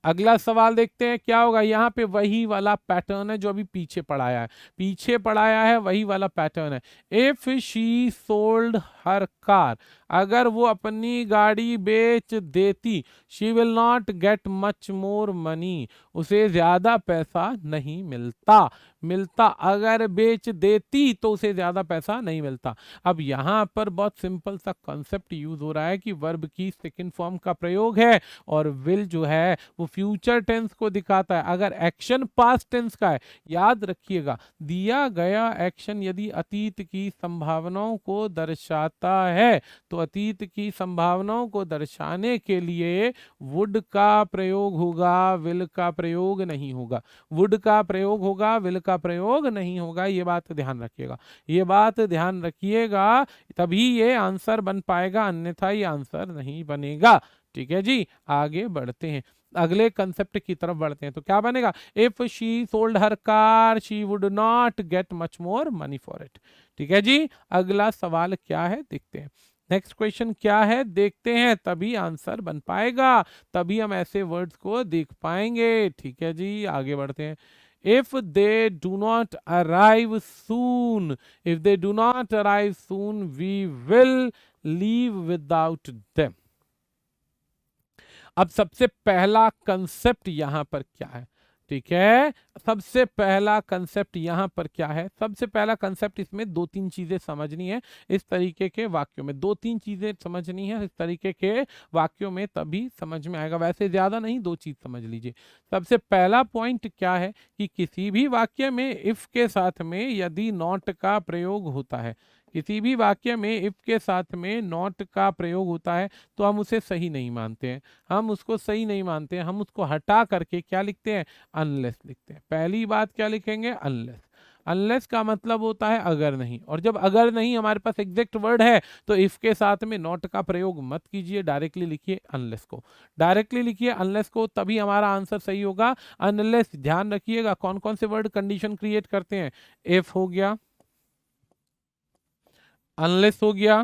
अगला सवाल देखते हैं क्या होगा। यहाँ पे वही वाला पैटर्न है जो अभी पीछे पढ़ाया है, पीछे पढ़ाया है वही वाला पैटर्न है। If she sold her car, अगर वो अपनी गाड़ी बेच देती, she will not get much more money, उसे ज्यादा पैसा नहीं मिलता, अगर बेच देती तो उसे ज्यादा पैसा नहीं मिलता। अब यहाँ पर बहुत सिंपल सा कॉन्सेप्ट यूज हो रहा है कि वर्ब की सेकंड फॉर्म का प्रयोग है, और विल जो है वो फ्यूचर टेंस को दिखाता है। अगर एक्शन पास्ट टेंस का है, याद रखिएगा, दिया गया एक्शन यदि अतीत की संभावनाओं को दर्शाता है तो अतीत की संभावनाओं को दर्शाने के लिए वुड का प्रयोग होगा, विल का प्रयोग नहीं होगा। वुड का प्रयोग होगा, विल का प्रयोग नहीं होगा, ये बात ध्यान रखिएगा, ये बात ध्यान रखिएगा, तभी ये आंसर बन पाएगा, अन्यथा ये आंसर नहीं बनेगा। ठीक है जी, आगे बढ़ते हैं, अगले कंसेप्ट की तरफ बढ़ते हैं। तो क्या बनेगा? If she sold her car she would not get much more money for it. ठीक है जी, अगला सवाल क्या है देखते हैं, नेक्स्ट क्वेश्चन क्या है देखते हैं, तभी आंसर बन पाएगा, तभी हम ऐसे वर्ड्स को देख पाएंगे। ठीक है जी, आगे बढ़ते हैं। If they do not arrive soon, if they do not arrive soon, we will leave without them. अब सबसे पहला कंसेप्ट यहां पर क्या है, ठीक है, सबसे पहला कंसेप्ट यहां पर क्या है, सबसे पहला कंसेप्ट इसमें दो तीन चीजें समझनी है इस तरीके के वाक्यों में, दो तीन चीजें समझनी है इस तरीके के वाक्यों में, तभी समझ में आएगा, वैसे ज्यादा नहीं, दो चीज समझ लीजिए। सबसे पहला पॉइंट क्या है कि किसी भी वाक्य में इफ के साथ में यदि नॉट का प्रयोग होता है, किसी भी वाक्य में इफ के साथ में नॉट का प्रयोग होता है तो हम उसे सही नहीं मानते हैं, हम उसको सही नहीं मानते हैं, हम उसको हटा करके क्या लिखते हैं, अनलेस लिखते हैं। पहली बात क्या लिखेंगे, अनलेस। अनलेस का मतलब होता है अगर नहीं, और जब अगर नहीं हमारे पास एग्जैक्ट वर्ड है तो इफ के साथ में नॉट का प्रयोग मत कीजिए, डायरेक्टली लिखिए अनलेस को, डायरेक्टली लिखिए अनलेस को, तभी हमारा आंसर सही होगा। अनलेस, ध्यान रखिएगा कौन कौन से वर्ड कंडीशन क्रिएट करते हैं, इफ हो गया, अनलेस हो गया,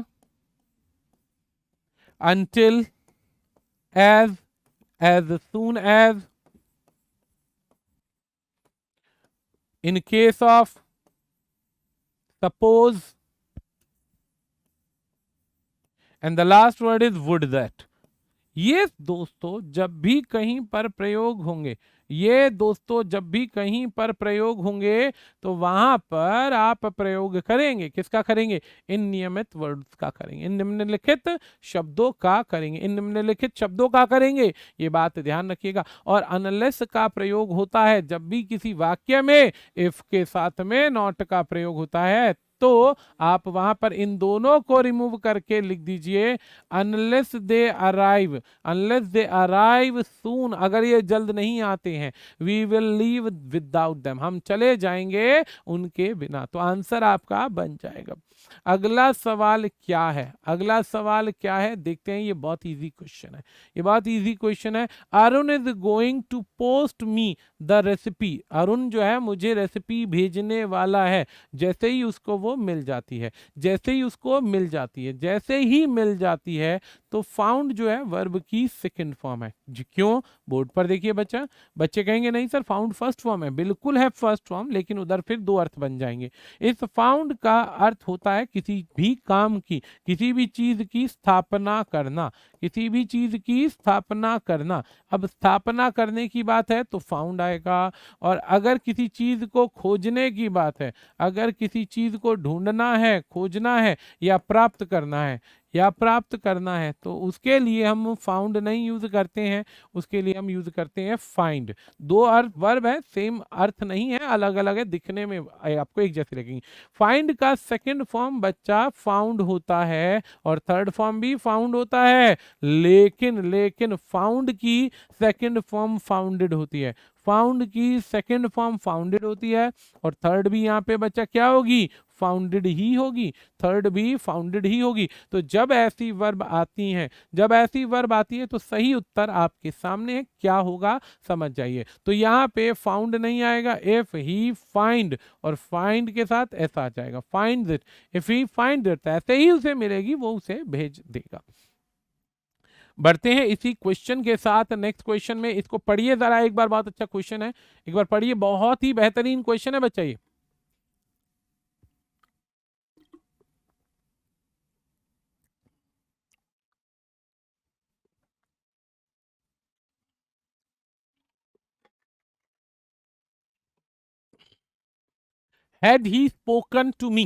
until, as soon as, in case of, suppose, and the last word is would that। ये दोस्तों जब भी कहीं पर प्रयोग होंगे, ये दोस्तों जब भी कहीं पर प्रयोग होंगे तो वहां पर आप प्रयोग करेंगे, किसका करेंगे, इन नियमित वर्ड्स का करेंगे, इन निम्नलिखित शब्दों का करेंगे, इन निम्नलिखित शब्दों का करेंगे, ये बात ध्यान रखिएगा। और अनलेस का प्रयोग होता है जब भी किसी वाक्य में इफ के साथ में नॉट का प्रयोग होता है, तो आप वहां पर इन दोनों को रिमूव करके लिख दीजिए unless they arrive, unless they arrive soon, अगर ये जल्द नहीं आते हैं, we will leave without them, हम चले जाएंगे उनके बिना। तो आंसर आपका बन जाएगा। अगला सवाल क्या है, अगला सवाल क्या है देखते हैं, ये बहुत इजी क्वेश्चन है, ये बहुत इजी क्वेश्चन है। Arun is going to post me the recipe, Arun जो है मुझे रेसिपी भेजने वाला है, जैसे ही उसको वो मिल जाती है, जैसे ही उसको मिल जाती है, जैसे ही मिल जाती है, तो फाउंड जो है वर्ब की सेकंड फॉर्म है जी। क्यों, बोर्ड पर देखिए बच्चा, बच्चे कहेंगे नहीं सर फाउंड फर्स्ट फॉर्म है, बिल्कुल है फर्स्ट फॉर्म, लेकिन उधर फिर दो अर्थ बन जाएंगे। इस फाउंड का अर्थ होता है किसी भी काम की, किसी भी चीज की स्थापना करना, किसी भी चीज की स्थापना करना। अब स्थापना करने की बात है तो फाउंड आएगा, और अगर किसी चीज को खोजने की बात है, अगर किसी चीज को ढूंढना है, खोजना है, या प्राप्त करना है, या प्राप्त करना है, तो उसके लिए हम फाउंड नहीं यूज करते हैं, उसके लिए हम यूज करते हैं फाइंड। दो अर्थ वर्ब है, सेम अर्थ नहीं है, अलग अलग है, दिखने में आपको एक जैसे लगेंगे। फाइंड का सेकंड फॉर्म बच्चा फाउंड होता है, और थर्ड फॉर्म भी फाउंड होता है, लेकिन फाउंड की सेकंड फॉर्म फाउंडेड होती है, फाउंड की सेकंड फॉर्म फाउंडेड होती है, और थर्ड भी यहाँ पे बच्चा क्या होगी, फाउंडेड ही होगी, थर्ड भी फाउंडेड ही होगी। तो जब ऐसी वर्ब आती हैं, जब ऐसी वर्ब आती है तो सही उत्तर आपके सामने है, क्या होगा समझ जाइए। तो यहाँ पे फाउंड नहीं आएगा, इफ ही फाइंड, और फाइंड के साथ ऐसा आ जाएगा, find it, if he find it, ऐसे ही उसे मिलेगी, वो उसे भेज देगा। बढ़ते हैं इसी क्वेश्चन के साथ नेक्स्ट क्वेश्चन में, इसको पढ़िए जरा एक बार, बहुत अच्छा क्वेश्चन है, एक बार पढ़िए, बहुत ही बेहतरीन क्वेश्चन है बच्चा ये। Had he spoken to me,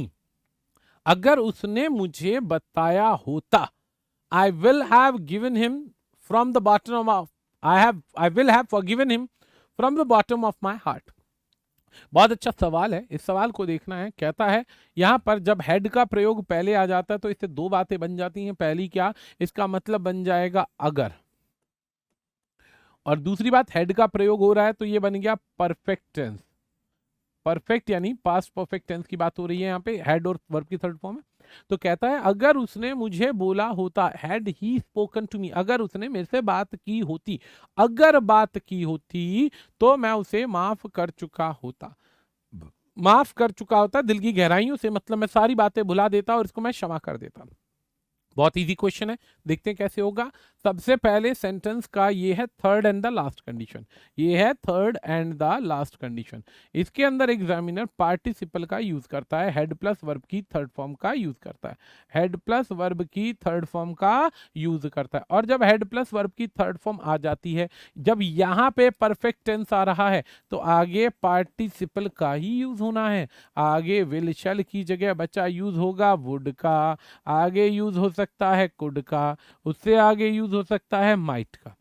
अगर उसने मुझे बताया होता, I will have given him from the bottom of I will have forgiven him from the bottom of my heart। बहुत अच्छा सवाल है, इस सवाल को देखना है। कहता है यहां पर जब हेड का प्रयोग पहले आ जाता है तो इससे दो बातें बन जाती हैं। पहली क्या, इसका मतलब बन जाएगा अगर, और दूसरी बात हेड का प्रयोग हो रहा है तो ये बन गया परफेक्ट टेंस, परफेक्ट यानी पास्ट परफेक्ट टेंस की बात हो रही है यहाँ पे, हेड और वर्ब की थर्ड फॉर्म है। तो कहता है अगर उसने मुझे बोला होता, had he spoken to me, अगर उसने मेरे से बात की होती, अगर बात की होती तो मैं उसे माफ कर चुका होता, माफ कर चुका होता, दिल की गहराइयों से, मतलब मैं सारी बातें भुला देता और इसको मैं क्षमा कर देता। बहुत इजी क्वेश्चन है, देखते हैं कैसे होगा। सबसे पहले सेंटेंस का ये है third and the last condition, ये है third and the last condition. इसके अंदर एग्जामिनर पार्टिसिपल का यूज करता है, हेड प्लस वर्ब की थर्ड फॉर्म का यूज करता है, हेड प्लस वर्ब की थर्ड फॉर्म का यूज करता है। और जब हेड प्लस वर्ब की थर्ड फॉर्म आ जाती है, जब यहाँ पे परफेक्ट टेंस आ रहा है, तो आगे पार्टिसिपल का ही यूज होना है। आगे विल शैल की जगह बच्चा यूज होगा वुड का, आगे यूज हो सकता है कुड का, उससे आगे यूज हो सकता है माइट का।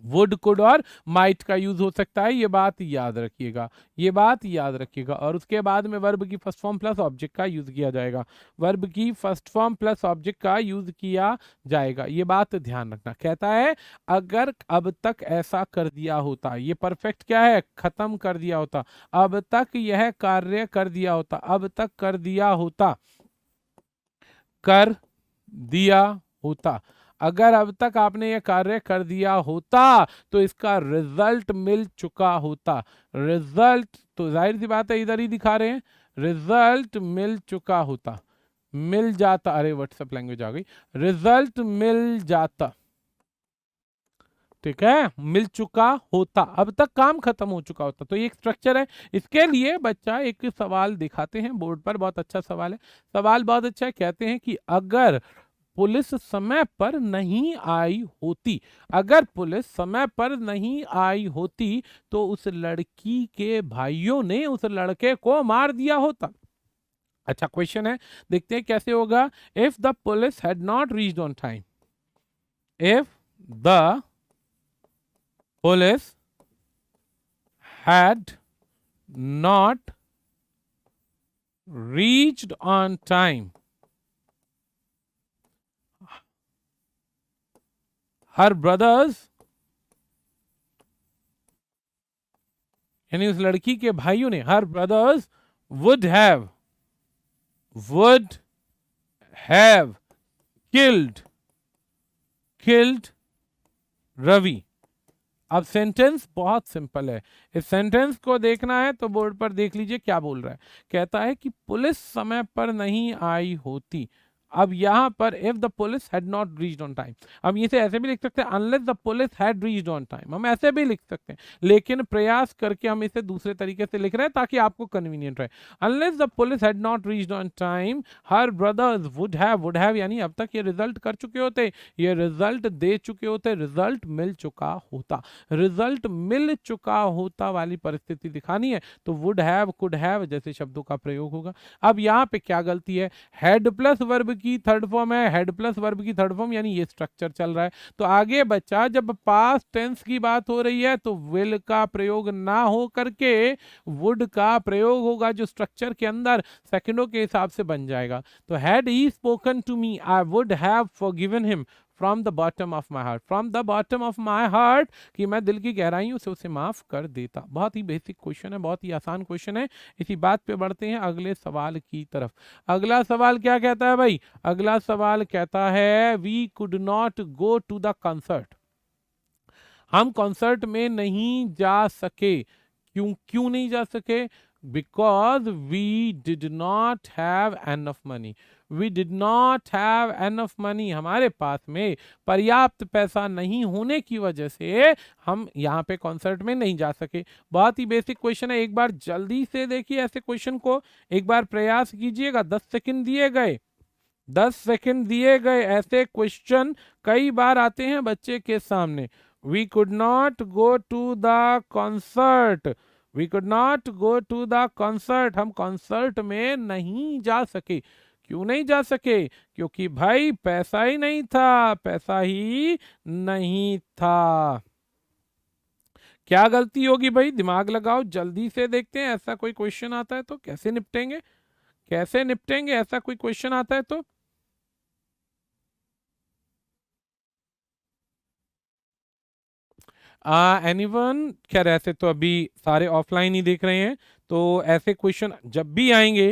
वुड कुड और माइट का यूज हो सकता है, ये बात याद रखिएगा, ये बात याद रखिएगा। और उसके बाद में वर्ब की फर्स्ट फॉर्म प्लस ऑब्जेक्ट का यूज किया जाएगा, वर्ब की फर्स्ट फॉर्म प्लस ऑब्जेक्ट का यूज किया जाएगा, ये बात ध्यान रखना। कहता है अगर अब तक ऐसा कर दिया होता, ये परफेक्ट क्या है, खत्म कर दिया होता, अब तक यह कार्य कर दिया होता, अब तक कर दिया होता, कर दिया होता। अगर अब तक आपने ये कार्य कर दिया होता तो इसका रिजल्ट मिल चुका होता। रिजल्ट तो जाहिर सी बात है इधर ही दिखा रहे हैं, रिजल्ट मिल चुका होता, मिल जाता, अरे व्हाट्सएप लैंग्वेज आ गई, रिजल्ट मिल जाता, ठीक है, मिल चुका होता, अब तक काम खत्म हो चुका होता। तो ये एक स्ट्रक्चर है। इसके लिए बच्चा एक सवाल दिखाते हैं बोर्ड पर, बहुत अच्छा सवाल है, सवाल बहुत अच्छा है। कहते हैं कि अगर पुलिस समय पर नहीं आई होती, अगर पुलिस समय पर नहीं आई होती तो उस लड़की के भाइयों ने उस लड़के को मार दिया होता। अच्छा क्वेश्चन है, देखते हैं कैसे होगा। If the police had not reached on time, if the police had not reached on time, her brothers, यानी उस लड़की के भाइयों ने, her brothers would have killed Ravi. अब सेंटेंस बहुत सिंपल है, इस सेंटेंस को देखना है तो बोर्ड पर देख लीजिए क्या बोल रहा है। कहता है कि पुलिस समय पर नहीं आई होती। अब यहां पर if the police had not reached on time, हम इसे ऐसे भी लिख सकते हैं unless the police had reached on time, हम ऐसे भी लिख सकते हैं, लेकिन प्रयास करके हम इसे दूसरे तरीके से लिख रहे हैं ताकि आपको कन्वीनियंट रहे। Unless the police had not reached on time her brothers would have यानी अब तक ये रिजल्ट कर चुके होते, ये रिजल्ट दे चुके होते, रिजल्ट मिल चुका होता। रिजल्ट मिल चुका होता वाली परिस्थिति दिखानी है तो वुड हैव कुड हैव जैसे शब्दों का प्रयोग होगा। अब यहाँ पे क्या गलती है, हेड प्लस वर्ब की थर्ड फॉर्म है, हेड प्लस वर्ब की थर्ड फॉर्म यानी ये स्ट्रक्चर चल रहा है। तो आगे बच्चा जब पास्ट टेंस की बात हो रही है तो विल का प्रयोग ना हो करके वुड का प्रयोग होगा, जो स्ट्रक्चर के अंदर सेकंडों के हिसाब से बन जाएगा। तो had he spoken to me I would have forgiven him from the bottom of my heart, from the bottom of my heart, कि मैं दिल की गहराइयों से उसे माफ कर देता। बहुत ही बेसिक क्वेश्चन है, बहुत ही आसान क्वेश्चन है। इसी बात पे बढ़ते हैं अगले सवाल की तरफ। अगला सवाल क्या कहता है भाई, अगला सवाल कहता है we could not go to the concert, हम कॉन्सर्ट में नहीं जा सके। क्यों नहीं जा सके, because we did not have enough money, we did not have enough money, हमारे पास में पर्याप्त पैसा नहीं होने की वजह से हम यहाँ पे कॉन्सर्ट में नहीं जा सके। बहुत ही बेसिक क्वेश्चन है, एक बार जल्दी से देखिए ऐसे क्वेश्चन को, एक बार प्रयास कीजिएगा। 10 सेकंड दिए गए, 10 सेकंड दिए गए, ऐसे क्वेश्चन कई बार आते हैं बच्चे के सामने। We could not go to the concert, we could not go to the concert, हम कॉन्सर्ट में नहीं जा सके। क्यों नहीं जा सके, क्योंकि भाई पैसा ही नहीं था, पैसा ही नहीं था। क्या गलती होगी भाई, दिमाग लगाओ, जल्दी से देखते हैं। ऐसा कोई क्वेश्चन आता है तो कैसे निपटेंगे, कैसे निपटेंगे, ऐसा कोई क्वेश्चन आता है तो। एनीवन, खैर ऐसे तो अभी सारे ऑफलाइन ही देख रहे हैं, तो ऐसे क्वेश्चन जब भी आएंगे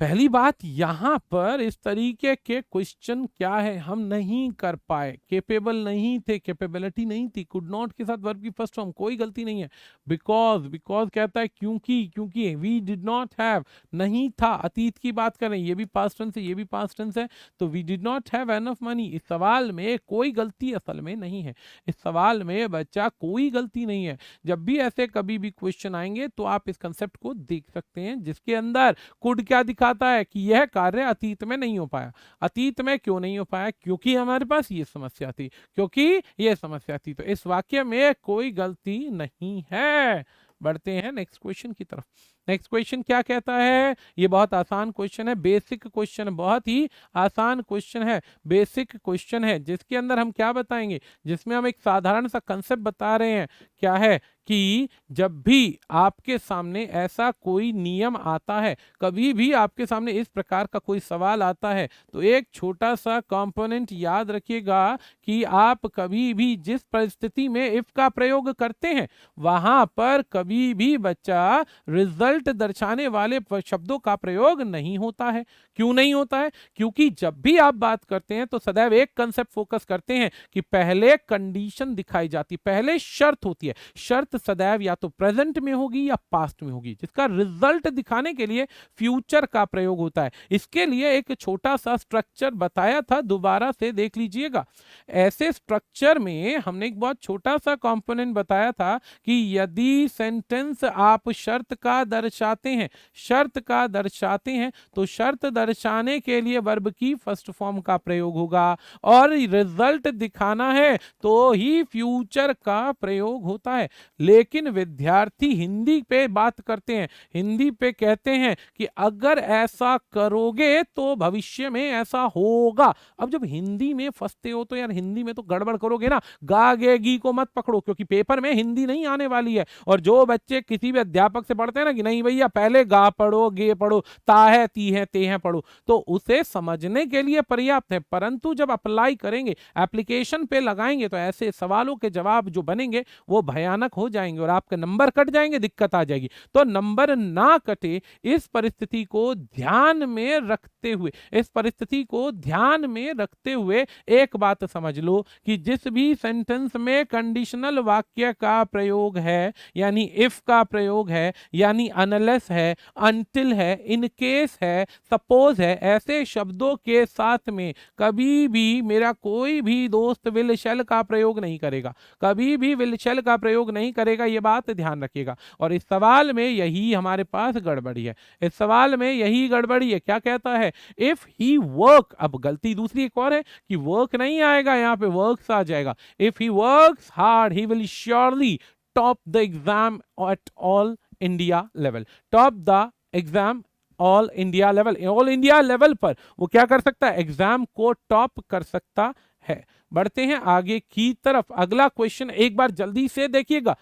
पहली बात यहाँ पर इस तरीके के क्वेश्चन क्या है, हम नहीं कर पाए, केपेबल नहीं थे, कैपेबिलिटी नहीं थी, कुड नॉट के साथ वर्ब की फर्स्ट फॉर्म, कोई गलती नहीं है। बिकॉज, बिकॉज कहता है क्योंकि वी डिड नॉट हैव, नहीं था, अतीत की बात करें, ये भी पास्ट टेंस है, ये भी पास्ट टेंस है, तो we did not have enough money. इस सवाल में कोई गलती असल में नहीं है, इस सवाल में बच्चा कोई गलती नहीं है। जब भी ऐसे कभी भी क्वेश्चन आएंगे तो आप इस कंसेप्ट को देख सकते हैं, जिसके अंदर कुड क्या दिखाता है कि यह कार्य अतीत में नहीं हो पाया। अतीत में क्यों नहीं हो पाया? क्योंकि हमारे पास ये समस्या थी, क्योंकि ये समस्या थी। तो इस वाक्य में कोई गलती नहीं है। बढ़ते हैं नेक्स्ट क्वेश्चन की तरफ। नेक्स्ट क्वेश्चन क्या कहता है? ये बहुत आसान क्वेश्चन है, बेसिक क्वेश्चन, बहुत ही आसान क्वेश्चन है, बेसिक क्वेश्चन है, जिसके अंदर हम क्या बताएंगे, जिसमें हम एक साधारण सा कंसेप्ट बता रहे हैं। क्या है कि जब भी आपके सामने ऐसा कोई नियम आता है, कभी भी आपके सामने इस प्रकार का कोई सवाल आता है, तो एक छोटा सा कंपोनेंट याद रखिएगा कि आप कभी भी जिस परिस्थिति में इफ का प्रयोग करते हैं, वहां पर कभी भी बच्चा रिजल्ट दर्शाने वाले शब्दों का प्रयोग नहीं होता है। क्यों नहीं होता है? क्योंकि जब भी आप बात करते हैं तो सदैव एक कंसेप्ट फोकस करते हैं कि पहले कंडीशन दिखाई जाती, पहले शर्त होती है। शर्त सदैव या तो प्रेजेंट में होगी या पास्ट में होगी, जिसका रिजल्ट दिखाने के लिए फ्यूचर का प्रयोग होता है। इसके लिए एक छोटा सा स्ट्रक्चर बताया था, दोबारा से देख लीजिएगा। ऐसे स्ट्रक्चर में हमने एक बहुत छोटा सा कंपोनेंट बताया था कि यदि सेंटेंस आप शर्त का दर्शाते हैं, शर्त का दर्शाते हैं, तो शर्त दर्शाने के लिए वर्ब की फर्स्ट फॉर्म का प्रयोग होगा, और रिजल्ट दिखाना है तो ही फ्यूचर का प्रयोग होता है। लेकिन विद्यार्थी हिंदी पे बात करते हैं, हिंदी पे कहते हैं कि अगर ऐसा करोगे तो भविष्य में ऐसा होगा। अब जब हिंदी में फंसते हो तो यार हिंदी में तो गड़बड़ करोगे ना, गा गे गी को मत पकड़ो, क्योंकि पेपर में हिंदी नहीं आने वाली है। और जो बच्चे किसी भी अध्यापक से पढ़ते हैं ना कि नहीं भैया पहले गा पढ़ो, गे पढ़ो, ता है, ती है, ते हैं पढ़ो, तो उसे समझने के लिए पर्याप्त है। परंतु जब अप्लाई करेंगे, एप्लीकेशन पे लगाएंगे, तो ऐसे सवालों के जवाब जो बनेंगे वो भयानक हो जाएंगे और आपके नंबर कट जाएंगे, दिक्कत आ जाएगी। तो नंबर ना कटे, इस परिस्थिति को ध्यान में रखते हुए, इस परिस्थिति को ध्यान में रखते हुए एक बात समझ लो कि जिस भी सेंटेंस में कंडीशनल वाक्य का प्रयोग है, यानी इफ का प्रयोग है, यानी अनलेस है, अनटिल है, इन केस है, सपोज है, ऐसे शब्दों के साथ में कभी भी मेरा कोई भी दोस्त विल शैल का प्रयोग नहीं करेगा, कभी भी विल शैल का प्रयोग नहीं करेगा, ये बात ध्यान रखिएगा। और इस सवाल में यही हमारे पास गड़बड़ी है, इस सवाल में यही गड़बड़ी है। क्या कहता है? इफ ही वर्क, अब गलती दूसरी एक और है कि वर्क नहीं आएगा, यहाँ पे वर्क्स आ जाएगा। If he works hard he will surely top the exam at all India level. Top the exam all India level, all India level पर वो क्या कर सकता है? एग्जाम को टॉप कर सकता है। बढ़ते हैं आगे की तरफ। अगला क्वेश्चन एक बार जल्दी से देखिएगा।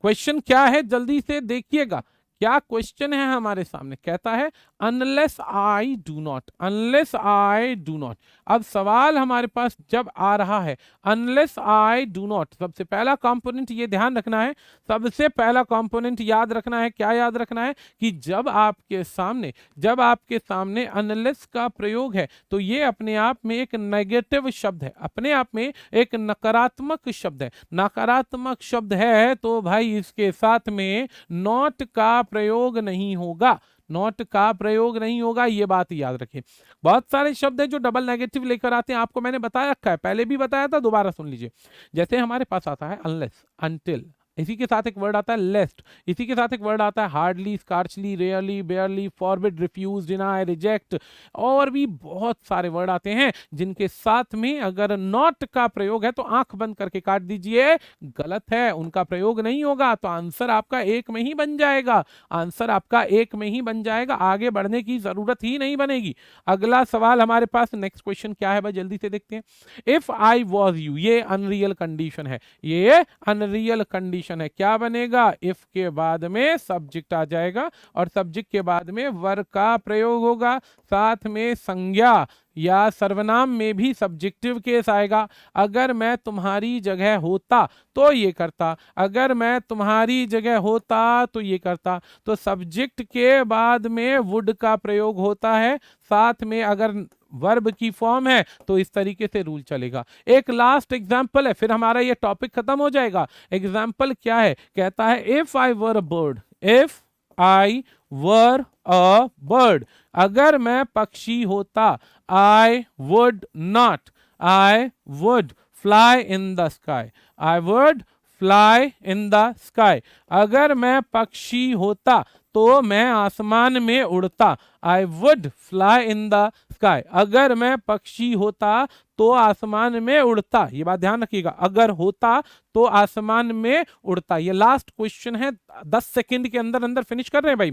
क्वेश्चन क्या है जल्दी से देखिएगा। क्या क्वेश्चन है हमारे सामने? कहता है unless I do not, unless I do not. अब सवाल हमारे पास जब आ रहा है अनलेस आई डू नॉट, सबसे पहला कंपोनेंट ये ध्यान रखना है, सबसे पहला कंपोनेंट याद रखना है। क्या याद रखना है? कि जब आपके सामने अनलेस का प्रयोग है तो ये अपने आप में एक नेगेटिव शब्द है, अपने आप में एक नकारात्मक शब्द है। नकारात्मक शब्द है तो भाई इसके साथ में नॉट का प्रयोग नहीं होगा, नॉट का प्रयोग नहीं होगा, ये बात याद रखें। बहुत सारे शब्द हैं जो डबल नेगेटिव लेकर आते हैं, आपको मैंने बताया रखा है, पहले भी बताया था, दोबारा सुन लीजिए। जैसे हमारे पास आता है अनलेस, अनटिल, इसी के साथ एक वर्ड आता है लेस्ट, इसी के साथ एक वर्ड आता है hardly, scarcely, rarely, barely, forbid, refuse, deny, reject, और भी बहुत सारे वर्ड आते हैं जिनके साथ में अगर नॉट का प्रयोग है तो आंख बंद करके काट दीजिए, गलत है, उनका प्रयोग नहीं होगा। तो आंसर आपका एक में ही बन जाएगा, आंसर आपका एक में ही बन जाएगा, आगे बढ़ने की जरूरत ही नहीं बनेगी। अगला सवाल हमारे पास, नेक्स्ट क्वेश्चन क्या है भाई जल्दी से देखते हैं। इफ आई वॉज यू, ये अनरियल कंडीशन है, ये अनरियल कंडीशन कंडीशन है, क्या बनेगा, इफ के बाद में सब्जेक्ट आ जाएगा और सब्जेक्ट के बाद में वर्ब का प्रयोग होगा, साथ में संज्ञा या सर्वनाम में भी सब्जेक्टिव केस आएगा। अगर मैं तुम्हारी जगह होता तो ये करता, अगर मैं तुम्हारी जगह होता तो ये करता। तो सब्जेक्ट के बाद में वुड का प्रयोग होता है, साथ में अगर वर्ब की फॉर्म है तो इस तरीके से रूल चलेगा। एक लास्ट एग्जांपल है, फिर हमारा ये टॉपिक खत्म हो जाएगा। एग्जांपल क्या है, कहता है if I were a bird, if I were a bird, अगर मैं पक्षी होता, I would not, I would fly in the sky, I would fly in the sky, अगर मैं पक्षी होता तो मैं आसमान में उड़ता, I would fly in the sky, अगर मैं पक्षी होता तो आसमान में उड़ता। ये बात ध्यान रखिएगा, अगर होता तो आसमान में उड़ता। ये लास्ट क्वेश्चन है, 10 सेकंड के अंदर अंदर फिनिश कर रहे हैं भाई।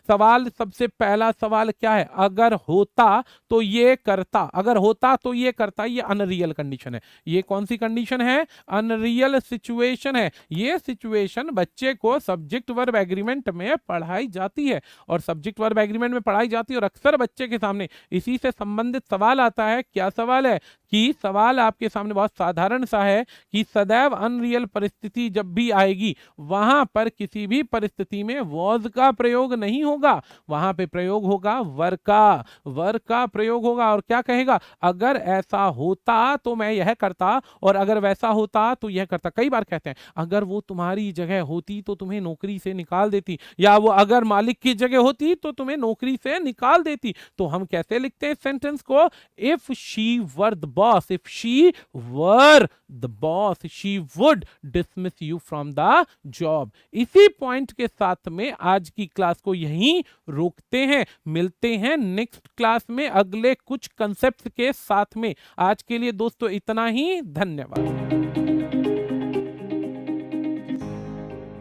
सवाल, सबसे पहला सवाल क्या है, अगर होता तो ये करता, अगर होता तो ये करता, ये अनरियल कंडीशन है। ये कौन सी कंडीशन है, अनरियल सिचुएशन है। ये सिचुएशन बच्चे को सब्जेक्ट वर्ब एग्रीमेंट में पढ़ाई जाती है, और सब्जेक्ट वर्ब एग्रीमेंट में पढ़ाई जाती है, और अक्सर बच्चे के सामने इसी से संबंधित सवाल आता है। क्या सवाल है, कि सवाल आपके सामने बहुत साधारण सा है कि सदैव अनरियल परिस्थिति जब भी आएगी वहां पर किसी भी परिस्थिति में वॉज का प्रयोग नहीं होगा, वहां पे प्रयोग होगा वर का, वर का प्रयोग होगा। और क्या कहेगा, अगर ऐसा होता तो मैं यह करता, और अगर वैसा होता तो यह करता। कई बार कहते हैं अगर वो तुम्हारी जगह होती तो तुम्हें नौकरी से निकाल देती, या वो अगर मालिक की जगह होती तो तुम्हें नौकरी से निकाल देती। तो हम कैसे लिखते हैं सेंटेंस को, if she were the boss, if she were the boss, she would dismiss you from the job। इसी पॉइंट के साथ में आज की क्लास को यहीं रोकते हैं, मिलते हैं नेक्स्ट क्लास में अगले कुछ कंसेप्ट के साथ में। आज के लिए दोस्तों इतना ही, धन्यवाद।